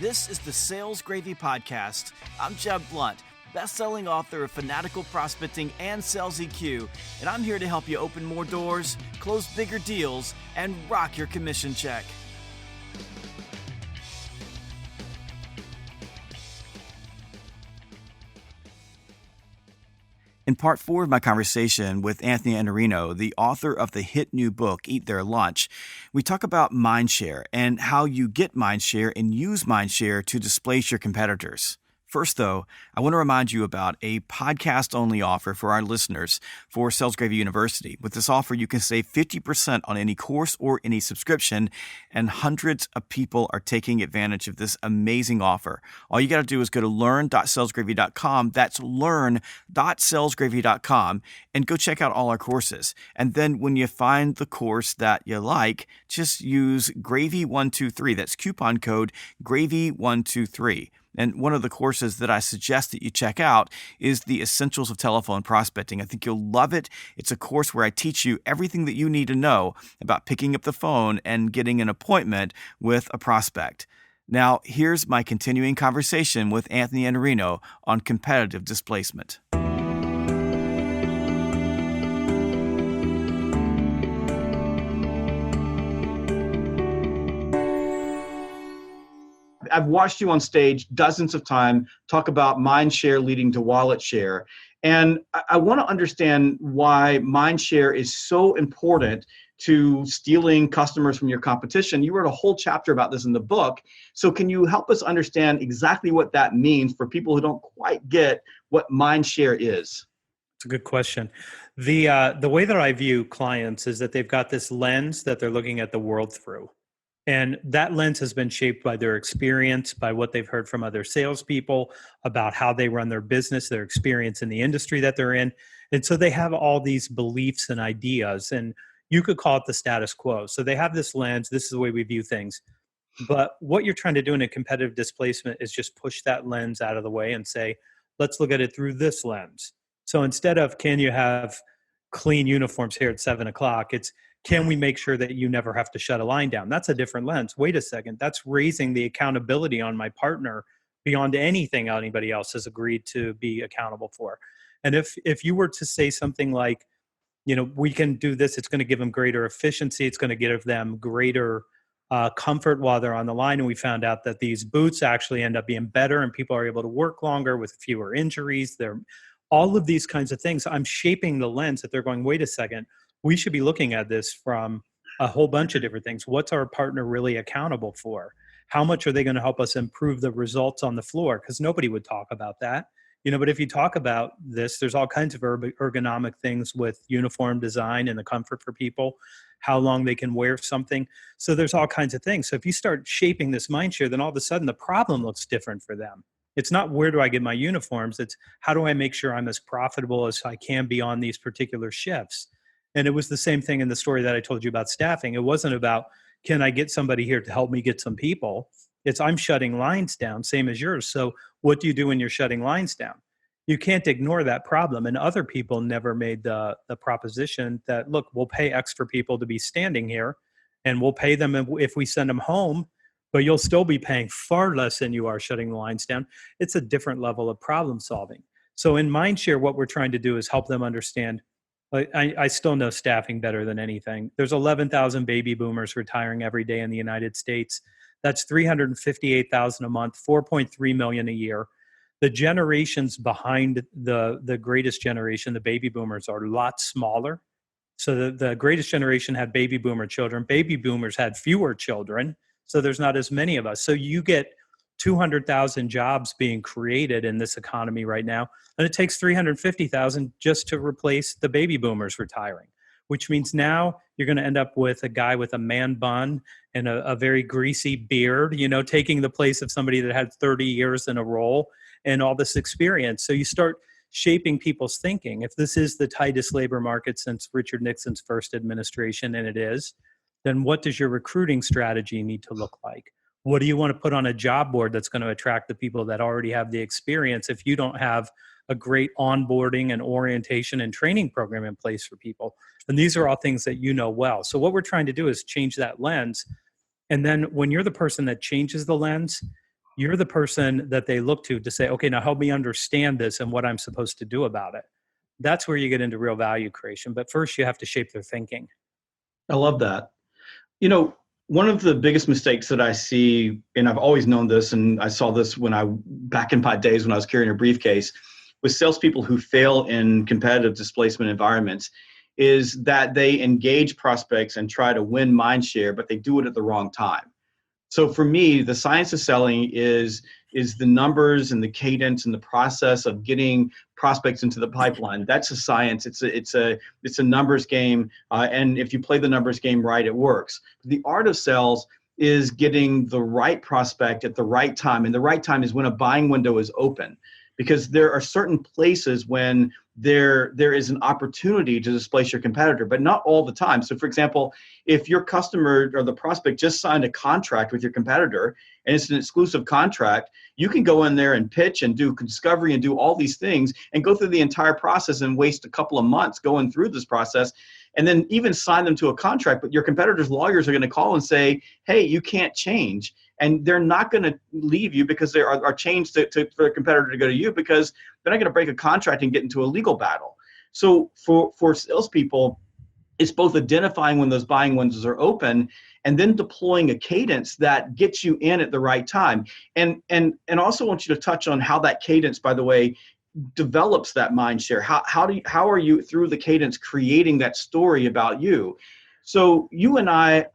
This is the Sales Gravy Podcast. I'm Jeb Blount, best-selling author of Fanatical Prospecting and Sales EQ, and I'm here to help you open more doors, close bigger deals, and rock your commission check. In part 4 of my conversation with Anthony Iannarino, the author of the hit new book, Eat Their Lunch, we talk about mindshare and how you get mindshare and use mindshare to displace your competitors. First, though, I want to remind you about a podcast-only offer for our listeners for Sales Gravy University. With this offer, you can save 50% on any course or any subscription, and hundreds of people are taking advantage of this amazing offer. All you got to do is go to learn.salesgravy.com. That's learn.salesgravy.com, and go check out all our courses. And then when you find the course that you like, just use Gravy123. That's coupon code Gravy123. And one of the courses that I suggest that you check out is the Essentials of Telephone Prospecting. I think you'll love it. It's a course where I teach you everything that you need to know about picking up the phone and getting an appointment with a prospect. Now, here's my continuing conversation with Anthony Iannarino on competitive displacement. I've watched you on stage dozens of times talk about mind share leading to wallet share. And I want to understand why mind share is so important to stealing customers from your competition. You wrote a whole chapter about this in the book. So can you help us understand exactly what that means for people who don't quite get what mind share is? It's a good question. The way that I view clients is that they've got this lens that they're looking at the world through. And that lens has been shaped by their experience, by what they've heard from other salespeople about how they run their business, their experience in the industry that they're in. And so they have all these beliefs and ideas, and you could call it the status quo. So they have this lens, this is the way we view things. But what you're trying to do in a competitive displacement is just push that lens out of the way and say, let's look at it through this lens. So instead of, can you have clean uniforms here at 7:00, it's, can we make sure that you never have to shut a line down? That's a different lens. Wait a second. That's raising the accountability on my partner beyond anything anybody else has agreed to be accountable for. And if you were to say something like, we can do this, it's going to give them greater efficiency. It's going to give them greater comfort while they're on the line. And we found out that these boots actually end up being better and people are able to work longer with fewer injuries. They're all of these kinds of things. I'm shaping the lens that they're going, wait a second. We should be looking at this from a whole bunch of different things. What's our partner really accountable for? How much are they going to help us improve the results on the floor? Because nobody would talk about that. But if you talk about this, there's all kinds of ergonomic things with uniform design and the comfort for people, how long they can wear something. So there's all kinds of things. So if you start shaping this mind share, then all of a sudden the problem looks different for them. It's not where do I get my uniforms? It's how do I make sure I'm as profitable as I can be on these particular shifts? And it was the same thing in the story that I told you about staffing. It wasn't about, can I get somebody here to help me get some people? It's, I'm shutting lines down, same as yours. So what do you do when you're shutting lines down? You can't ignore that problem. And other people never made the proposition that, look, we'll pay X for people to be standing here, and we'll pay them if we send them home, but you'll still be paying far less than you are shutting the lines down. It's a different level of problem solving. So in Mindshare, what we're trying to do is help them understand. I still know staffing better than anything. There's 11,000 baby boomers retiring every day in the United States. That's 358,000 a month, 4.3 million a year. The generations behind the greatest generation, the baby boomers, are a lot smaller. So the greatest generation had baby boomer children. Baby boomers had fewer children. So there's not as many of us. So you get 200,000 jobs being created in this economy right now, and it takes 350,000 just to replace the baby boomers retiring, which means now you're going to end up with a guy with a man bun and a very greasy beard, taking the place of somebody that had 30 years in a role and all this experience. So you start shaping people's thinking. If this is the tightest labor market since Richard Nixon's first administration, and it is, then what does your recruiting strategy need to look like? What do you want to put on a job board that's going to attract the people that already have the experience if you don't have a great onboarding and orientation and training program in place for people? And these are all things that you know well. So what we're trying to do is change that lens. And then when you're the person that changes the lens, You're the person that they look to say, okay, now help me understand this and what I'm supposed to do about it. That's where you get into real value creation. But first, you have to shape their thinking. I love that. You know, one of the biggest mistakes that I see, and I've always known this, and I saw this back in my days when I was carrying a briefcase, with salespeople who fail in competitive displacement environments, is that they engage prospects and try to win mind share, but they do it at the wrong time. So for me, the science of selling is the numbers and the cadence and the process of getting prospects into the pipeline. That's a science. It's a numbers game, and if you play the numbers game right, it works. The art of sales is getting the right prospect at the right time, and the right time is when a buying window is open, because there are certain places when there is an opportunity to displace your competitor, but not all the time. So for example, if your customer or the prospect just signed a contract with your competitor and it's an exclusive contract, you can go in there and pitch and do discovery and do all these things and go through the entire process and waste a couple of months going through this process, and then even sign them to a contract. But your competitor's lawyers are going to call and say, hey, you can't change. And they're not going to leave you because they are changed for the competitor to go to you, because they're not going to break a contract and get into a legal battle. So for salespeople, it's both identifying when those buying windows are open and then deploying a cadence that gets you in at the right time. And also want you to touch on how that cadence, by the way, develops that mind share. How are you through the cadence creating that story about you? So you and I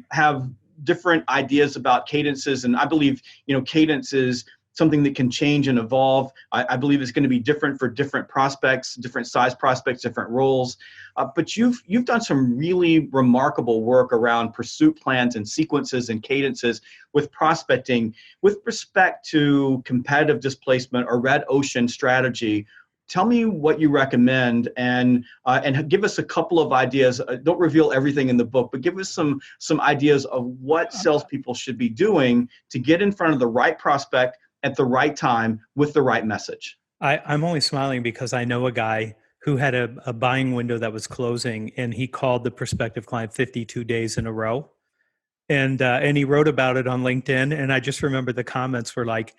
have different ideas about cadences, and I believe cadence is something that can change and evolve. I believe it's going to be different for different prospects, different size prospects, different roles. But you've done some really remarkable work around pursuit plans and sequences and cadences with prospecting with respect to competitive displacement or red ocean strategy. Tell me what you recommend, and give us a couple of ideas. Don't reveal everything in the book, but give us some ideas of what salespeople should be doing to get in front of the right prospect at the right time with the right message. I'm only smiling because I know a guy who had a buying window that was closing, and he called the prospective client 52 days in a row. And he wrote about it on LinkedIn. And I just remember the comments were like,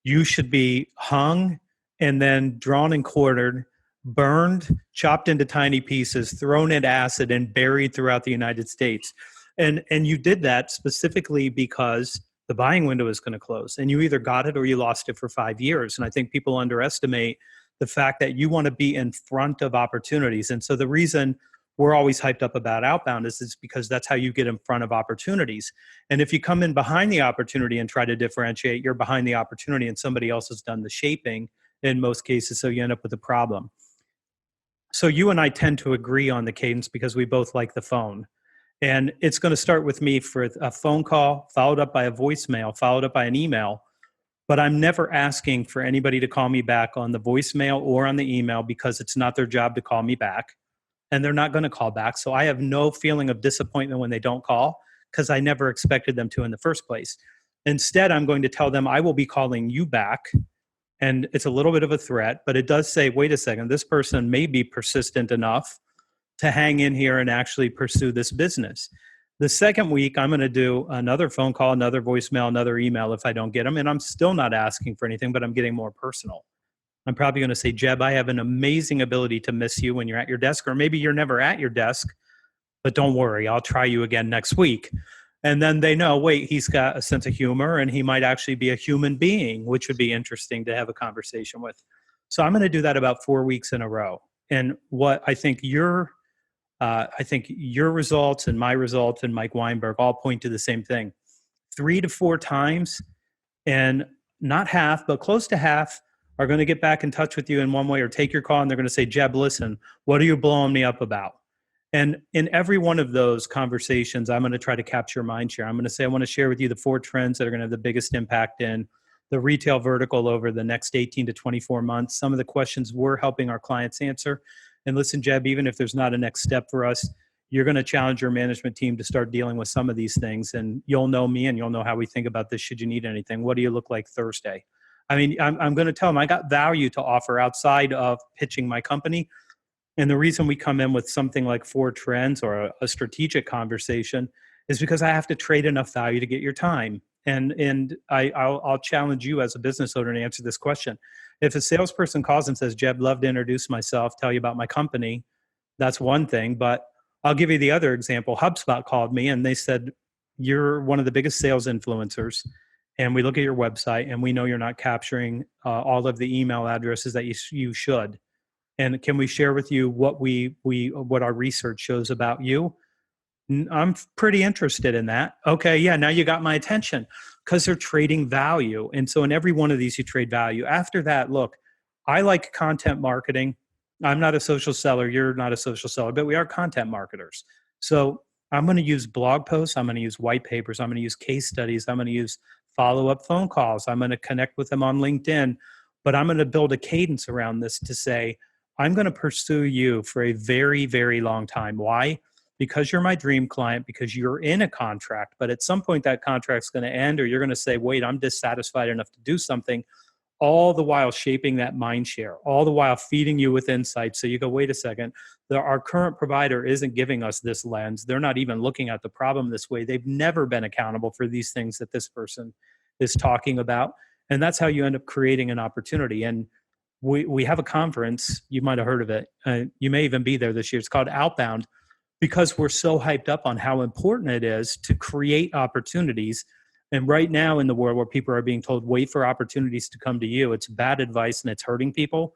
you should be hung and then drawn and quartered, burned, chopped into tiny pieces, thrown in acid, and buried throughout the United States. And you did that specifically because the buying window is going to close, and you either got it or you lost it for 5 years. And I think people underestimate the fact that you want to be in front of opportunities. And so the reason we're always hyped up about outbound is because that's how you get in front of opportunities. And if you come in behind the opportunity and try to differentiate, you're behind the opportunity and somebody else has done the shaping in most cases. So you end up with a problem. So you and I tend to agree on the cadence because we both like the phone. And it's going to start with me for a phone call, followed up by a voicemail, followed up by an email. But I'm never asking for anybody to call me back on the voicemail or on the email because it's not their job to call me back. And they're not going to call back. So I have no feeling of disappointment when they don't call because I never expected them to in the first place. Instead, I'm going to tell them I will be calling you back. And it's a little bit of a threat, but it does say, wait a second, this person may be persistent enough to hang in here and actually pursue this business. The second week, I'm going to do another phone call, another voicemail, another email if I don't get them. And I'm still not asking for anything, but I'm getting more personal. I'm probably going to say, Jeb, I have an amazing ability to miss you when you're at your desk, or maybe you're never at your desk, but don't worry, I'll try you again next week. And then they know, wait, he's got a sense of humor and he might actually be a human being, which would be interesting to have a conversation with. So I'm going to do that about 4 weeks in a row. And what I think your results and my results and Mike Weinberg all point to the same thing. 3 to 4 times, and not half, but close to half are going to get back in touch with you in one way or take your call, and they're going to say, Jeb, listen, what are you blowing me up about? And in every one of those conversations, I'm going to try to capture mind share. I'm going to say, I want to share with you the 4 trends that are going to have the biggest impact in the retail vertical over the next 18 to 24 months. Some of the questions we're helping our clients answer. And listen, Jeb, even if there's not a next step for us, you're going to challenge your management team to start dealing with some of these things. And you'll know me and you'll know how we think about this. Should you need anything? What do you look like Thursday? I mean, I'm going to tell them I got value to offer outside of pitching my company. And the reason we come in with something like 4 trends or a strategic conversation is because I have to trade enough value to get your time. And I'll challenge you as a business owner to answer this question. If a salesperson calls and says, Jeb, love to introduce myself, tell you about my company, that's one thing. But I'll give you the other example. HubSpot called me and they said, you're one of the biggest sales influencers. And we look at your website and we know you're not capturing all of the email addresses that you should. And can we share with you what what our research shows about you? I'm pretty interested in that. Okay, yeah, now you got my attention because they're trading value. And so in every one of these, you trade value. After that, look, I like content marketing. I'm not a social seller. You're not a social seller, but we are content marketers. So I'm going to use blog posts. I'm going to use white papers. I'm going to use case studies. I'm going to use follow-up phone calls. I'm going to connect with them on LinkedIn. But I'm going to build a cadence around this to say, I'm going to pursue you for a very, very long time. Why? Because you're my dream client, because you're in a contract, but at some point that contract's going to end, or you're going to say, wait, I'm dissatisfied enough to do something, all the while shaping that mind share, all the while feeding you with insights. So you go, wait a second, our current provider isn't giving us this lens. They're not even looking at the problem this way. They've never been accountable for these things that this person is talking about. And that's how you end up creating an opportunity. And we have a conference, you might have heard of it. You may even be there this year. It's called Outbound, because we're so hyped up on how important it is to create opportunities. And right now in the world where people are being told, wait for opportunities to come to you, it's bad advice and it's hurting people.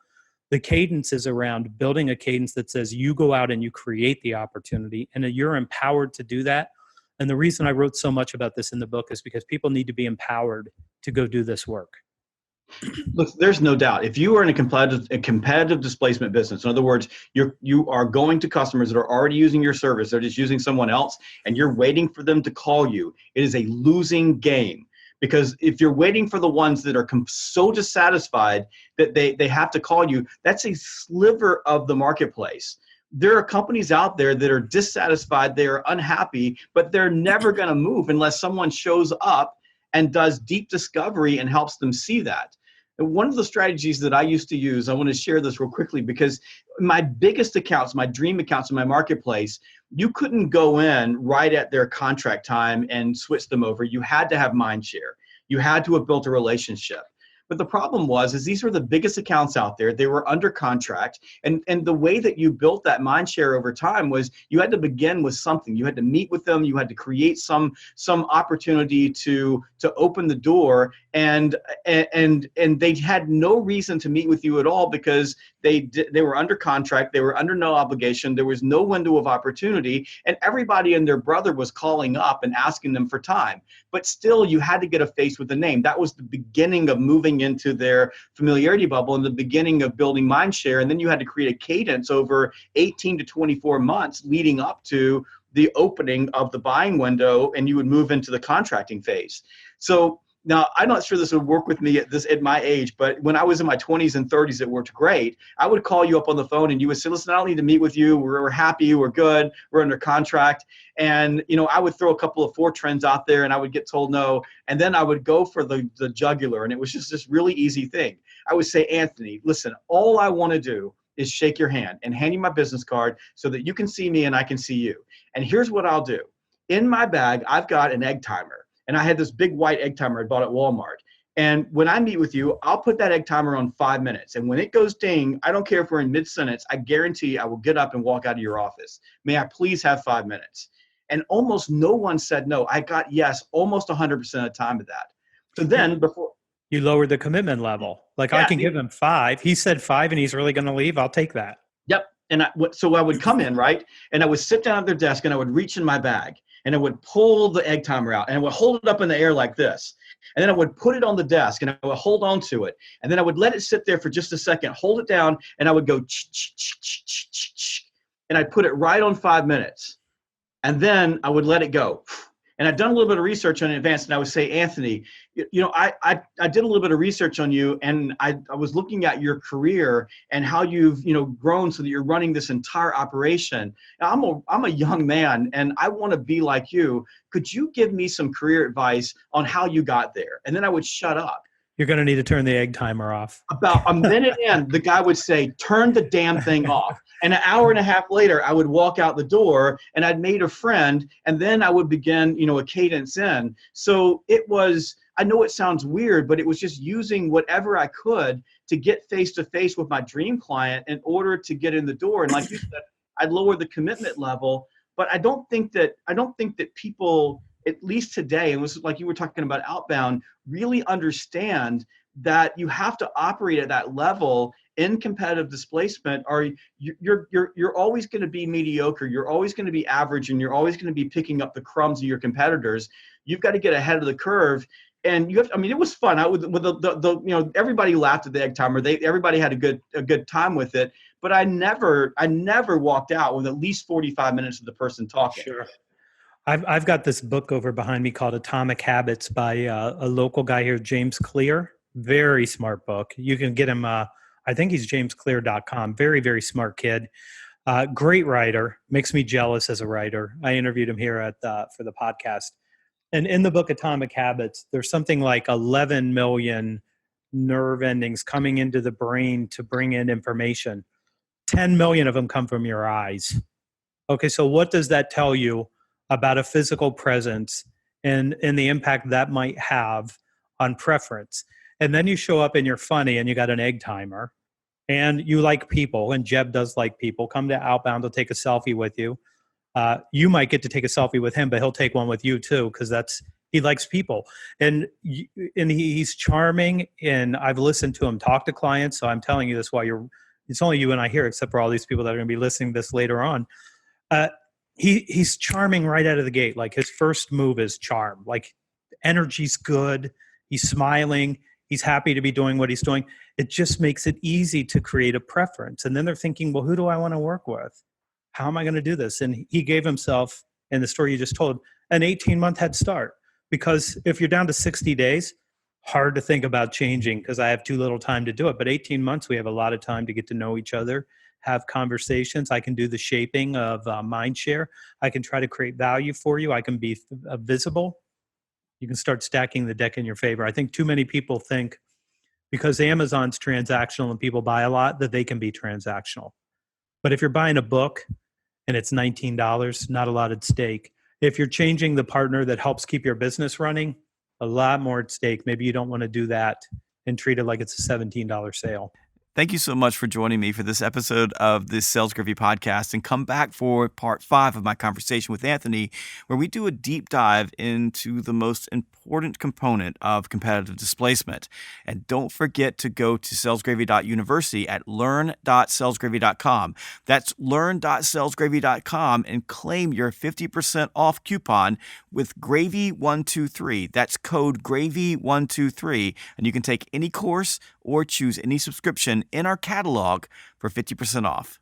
The cadence is around building a cadence that says you go out and you create the opportunity and you're empowered to do that. And the reason I wrote so much about this in the book is because people need to be empowered to go do this work. Look, there's no doubt. If you are in a competitive displacement business, in other words, you are going to customers that are already using your service, they're just using someone else, and you're waiting for them to call you, it is a losing game. Because if you're waiting for the ones that are so dissatisfied that they have to call you, that's a sliver of the marketplace. There are companies out there that are dissatisfied, they are unhappy, but they're never going to move unless someone shows up and does deep discovery and helps them see that. And one of the strategies that I used to use, I want to share this real quickly, because my biggest accounts, my dream accounts in my marketplace, you couldn't go in right at their contract time and switch them over. You had to have mindshare. You had to have built a relationship. But the problem was these were the biggest accounts out there. They were under contract. And the way that you built that mind share over time was you had to begin with something. You had to meet with them. You had to create some opportunity to open the door. And they had no reason to meet with you at all because they were under contract. They were under no obligation. There was no window of opportunity. And everybody and their brother was calling up and asking them for time. But still, you had to get a face with a name. That was the beginning of moving into their familiarity bubble and the beginning of building mindshare. And then you had to create a cadence over 18 to 24 months leading up to the opening of the buying window, and you would move into the contracting phase. So now, I'm not sure this would work with me at my age, but when I was in my 20s and 30s, it worked great. I would call you up on the phone and you would say, listen, I don't need to meet with you. We're happy. We're good. We're under contract. And, I would throw a couple of trends out there and I would get told no. And then I would go for the jugular. And it was just this really easy thing. I would say, Anthony, listen, all I want to do is shake your hand and hand you my business card so that you can see me and I can see you. And here's what I'll do. In my bag, I've got an egg timer. And I had this big white egg timer I bought at Walmart. And when I meet with you, I'll put that egg timer on 5 minutes. And when it goes ding, I don't care if we're in mid-sentence, I guarantee I will get up and walk out of your office. May I please have 5 minutes? And almost no one said no. I got yes almost 100% of the time of that. So then before you lowered the commitment level. Like I can give him 5. He said 5 and he's really going to leave. I'll take that. Yep. And so I would come in, right? And I would sit down at their desk and I would reach in my bag and I would pull the egg timer out and I would hold it up in the air like this. And then I would put it on the desk and I would hold on to it. And then I would let it sit there for just a second, hold it down, and I would go and I'd put it right on 5 minutes. And then I would let it go. And I'd done a little bit of research on it in advance, and I would say, Anthony, I did a little bit of research on you, and I was looking at your career and how you've grown so that you're running this entire operation. Now, I'm a young man, and I want to be like you. Could you give me some career advice on how you got there? And then I would shut up. You're going to need to turn the egg timer off. About a minute in, the guy would say, turn the damn thing off. And an hour and a half later, I would walk out the door and I'd made a friend, and then I would begin, a cadence in. So it was, I know it sounds weird, but it was just using whatever I could to get face to face with my dream client in order to get in the door. And like you said, I'd lower the commitment level, but I don't think that people, at least today, and this is like you were talking about outbound, really understand that you have to operate at that level in competitive displacement, or you're always going to be mediocre. You're always going to be average, and you're always going to be picking up the crumbs of your competitors. You've got to get ahead of the curve. And you have, it was fun. Everybody laughed at the egg timer. Everybody had a good time with it. But I never walked out with at least 45 minutes of the person talking. Sure. I've got this book over behind me called Atomic Habits by a local guy here, James Clear. Very smart book. You can get him. I think he's jamesclear.com. Very, very smart kid. Great writer. Makes me jealous as a writer. I interviewed him here for the podcast. And in the book Atomic Habits, there's something like 11 million nerve endings coming into the brain to bring in information. 10 million of them come from your eyes. Okay, so what does that tell you about a physical presence and the impact that might have on preference? And then you show up and you're funny and you got an egg timer and you like people, and Jeb does like people. Come to Outbound, he'll take a selfie with you. You might get to take a selfie with him, but he'll take one with you too, because he likes people. And he's charming, and I've listened to him talk to clients, so I'm telling you this while it's only you and I here, except for all these people that are going to be listening to this later on. He's charming right out of the gate. Like his first move is charm. Like energy's good. He's smiling. He's happy to be doing what he's doing. It just makes it easy to create a preference. And then they're thinking, well, who do I want to work with? How am I going to do this? And he gave himself, in the story you just told, an 18-month head start. Because if you're down to 60 days, hard to think about changing because I have too little time to do it. But 18 months, we have a lot of time to get to know each other, have conversations. I can do the shaping of mindshare. I can try to create value for you. I can be visible. You can start stacking the deck in your favor. I think too many people think because Amazon's transactional and people buy a lot that they can be transactional. But if you're buying a book and it's $19, not a lot at stake. If you're changing the partner that helps keep your business running, a lot more at stake. Maybe you don't want to do that and treat it like it's a $17 sale. Thank you so much for joining me for this episode of the Sales Gravy podcast, and come back for part 5 of my conversation with Anthony, where we do a deep dive into the most important component of competitive displacement. And don't forget to go to salesgravy.university at learn.salesgravy.com. That's learn.salesgravy.com and claim your 50% off coupon with Gravy123. That's code Gravy123, and you can take any course or choose any subscription in our catalog for 50% off.